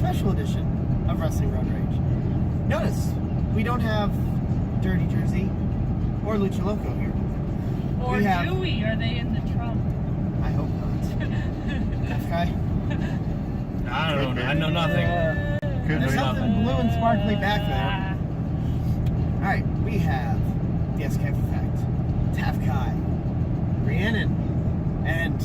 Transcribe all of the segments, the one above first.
special edition of Wrestling Road Rage. Notice, we don't have Dirty Jersey or Lucha Loco here. Or do we? Are they in the trunk? I hope not. Tough guy? I don't know. I know nothing. There's something blue and sparkly back there. Alright, we have the SKFeffect, Taff Kai, Rhiannon, and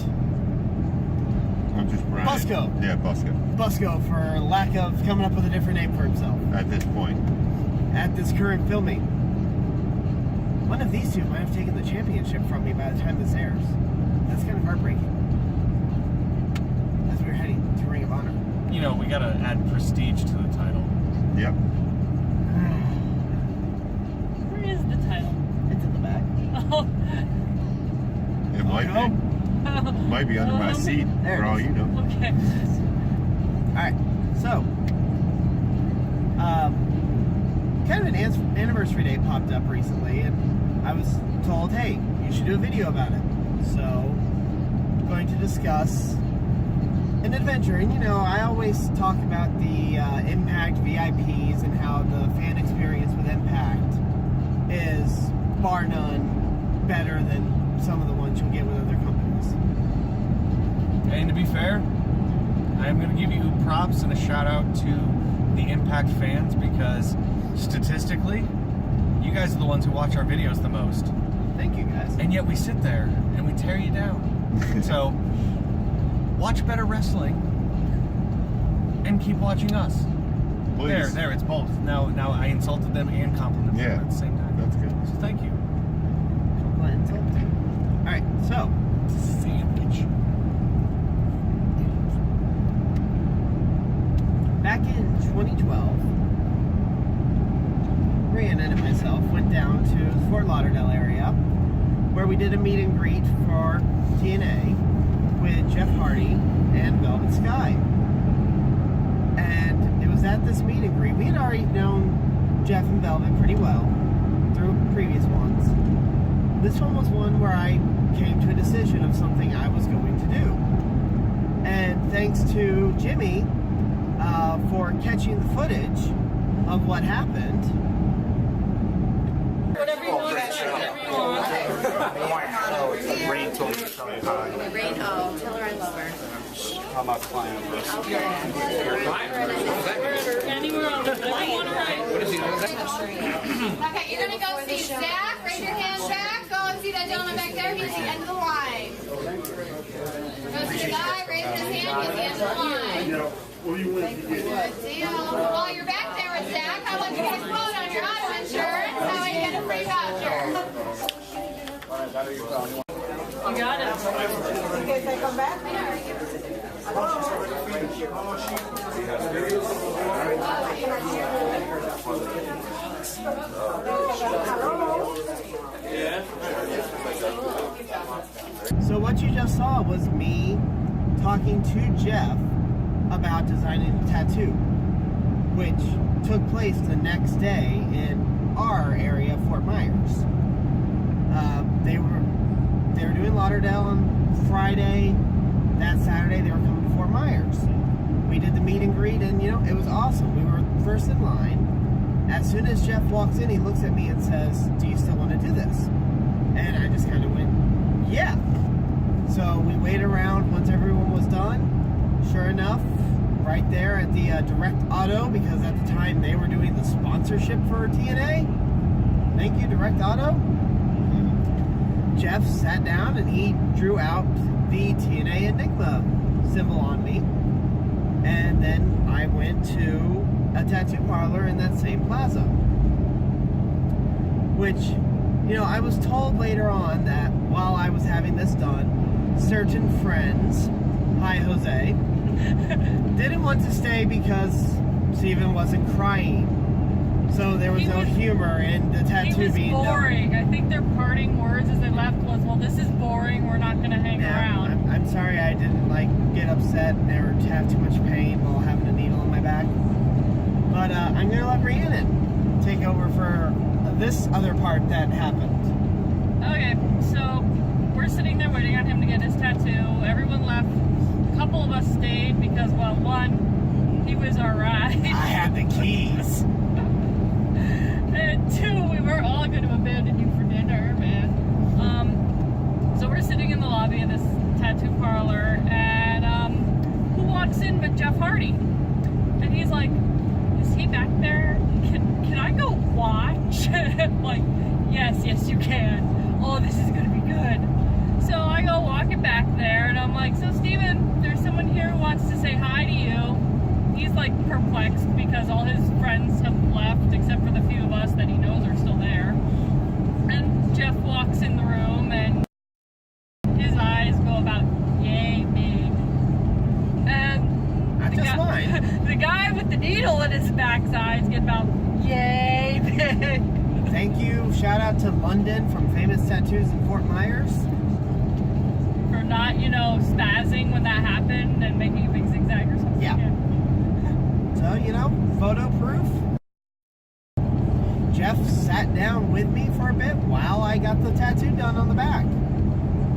I'm just Brian. Busco. Yeah, Busco. Busco, for lack of coming up with a different name for himself. At this point. At this current filming. One of these two might have taken the championship from me by the time this airs. That's kind of heartbreaking. As we're heading to Ring of Honor. You know, we gotta add prestige to the title. Yep. Where is the title? It's in the back. Oh. It might be. Might be under my seat, for all you know. Okay. Alright, so kind of an anniversary day popped up recently, and I was told, hey, you should do a video about it. So, I'm going to discuss an adventure. And you know, I always talk about the Impact VIPs and how the fan experience with Impact is bar none better than some of the ones you'll get with other companies. And to be fair, I'm going to give you props and a shout out to the Impact fans, because statistically, you guys are the ones who watch our videos the most. Thank you, guys. And yet we sit there and we tear you down. So, watch better wrestling and keep watching us. Please. There, it's both. Now I insulted them and complimented them at the same time. That's good. So thank you. Alright, so Sandwich. back in 2012, Rhiannon and myself went down to the Fort Lauderdale area where we did a meet and greet for TNA with Jeff Hardy and Velvet Sky. And it was at this meet and greet. We had already known Jeff and Velvet pretty well through previous ones. This one was one where I came to a decision of something I was going to do. And thanks to Jimmy for catching the footage of what happened. Whatever you want. Rain told me to tell you hi. Rain, oh, tell her I love her. I'm not flying over. Okay. Anywhere else. I don't want to write. Okay, you're gonna go see Zach. Raise your hand, Zach. Go and see that gentleman back there. He's at the end of the line. Go see the guy. Raise his hand. He's at the end of the line. Good deal. While you're back there with Zach, how about you get a quote on your auto insurance? That way you get a free voucher. You got it. Okay, so come back. So what you just saw was me talking to Jeff about designing the tattoo, which took place the next day in our area, Fort Myers. They were doing Lauderdale on Friday. That Saturday they were coming to Fort Myers. We did the meet and greet, and you know, it was awesome. We were first in line. As soon as Jeff walks in, he looks at me and says, "Do you still want to do this?" And I just kind of went, "Yeah." So we waited around once everyone was done. Sure enough, right there at the Direct Auto, because at the time they were doing the sponsorship for TNA. Thank you, Direct Auto. Jeff sat down and he drew out the TNA Enigma symbol on me. And then I went to a tattoo parlor in that same plaza. Which, you know, I was told later on that while I was having this done, certain friends, hi Jose, didn't want to stay because Steven wasn't crying. So there was no humor in the tattoo being done. He was boring. I think their parting words as they left was, "Well, this is boring. We're not going to hang around." I'm sorry I didn't get upset and or have too much pain while having a needle in my back. But I'm gonna let Rhiannon take over for this other part that happened. Okay, so we're sitting there waiting on him to get his tattoo. Everyone left. A couple of us stayed because, well, one, he was our ride. I had the keys. And 2, we were all going to abandon you for dinner, man. So we're sitting in the lobby of this tattoo parlor, and who walks in but Jeff Hardy? And he's like, is he back there? Can I go watch? I'm like, yes, you can. Oh, this is going to be good. So I go walking back there, and I'm like, so Steven, there's someone here who wants to say hi to you. He's like perplexed because all his friends have left except for the few of us that he knows are still there. And Jeff walks in the room, and his eyes go about yay big. And Not just mine. the guy with the needle in his backside get about yay big. Thank you. Shout out to London from Famous Tattoos in Fort Myers. For not, spazzing when that happened and making a big zigzag or something. Yeah. So, photo proof. Jeff sat down with me for a bit while I got the tattoo done on the back.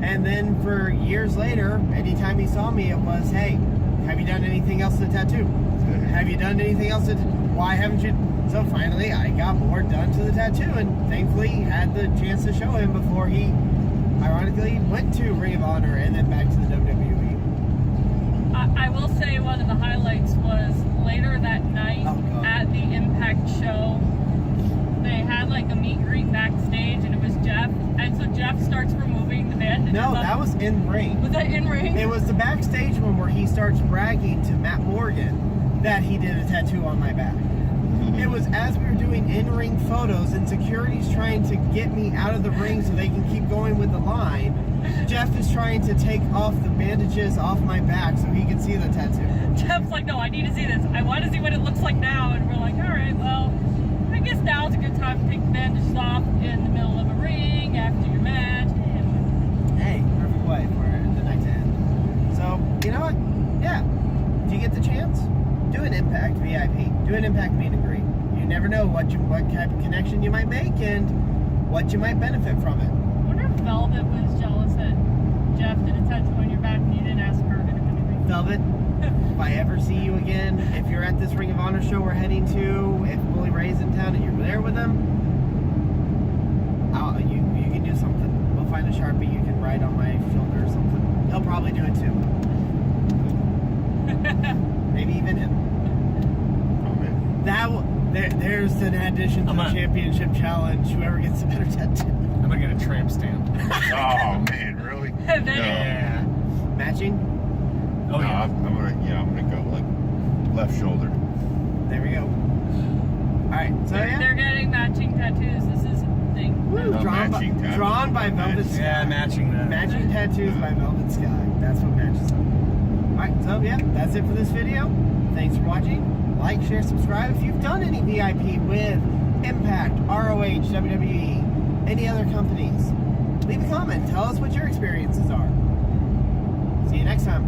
And then for years later, anytime he saw me, it was, hey, have you done anything else to the tattoo? Have you done anything else to why haven't you? So finally, I got more done to the tattoo, and thankfully had the chance to show him before he, ironically, went to Ring of Honor and then back to the WWE. I will say one of the highlights was later that night at the Impact show. They had like a meet and greet backstage, and it was Jeff. And so Jeff starts removing the bandages. No, that was in ring. Was that in ring? It was the backstage one where he starts bragging to Matt Morgan that he did a tattoo on my back. It was as we were doing in-ring photos and security's trying to get me out of the ring so they can keep going with the line. Jeff is trying to take off the bandages off my back so he can see the tattoo. Jeff's like, no, I need to see this. I want to see what it looks like now. And we're like, all right, well, I guess now's a good time to take the bandages off in the middle of a ring after your match. Hey, perfect way for the night to end. So, you know what? Yeah. If you get the chance, do an Impact VIP. Do an Impact meet and greet. You never know what type of connection you might make and what you might benefit from it. I wonder if Velvet was jealous that Jeff did a tattoo on your back and you didn't ask her to do anything. Velvet, if I ever see you again, if you're at this Ring of Honor show we're heading to, if Bully Ray's in town and you're there with him, you can do something. We'll find a Sharpie you can write on my shoulder or something. He'll probably do it too. Maybe even him. Oh, man. There's an addition to the championship challenge. Whoever gets the better tattoo. I'm gonna get a tramp stamp. Oh, man, really? And then Yeah. Matching? Oh, no, yeah. I'm gonna go like left shoulder. There we go. Alright, so yeah. they're getting matching tattoos. This is a thing. Woo, No, drawn by Velvet Sky. Yeah, matching that. Matching tattoos by Velvet Sky. That's what matches them. Alright, so yeah, that's it for this video. Thanks for watching. Like, share, subscribe. If you've done any VIP with Impact, ROH, WWE, any other companies, leave a comment. Tell us what your experiences are. See you next time.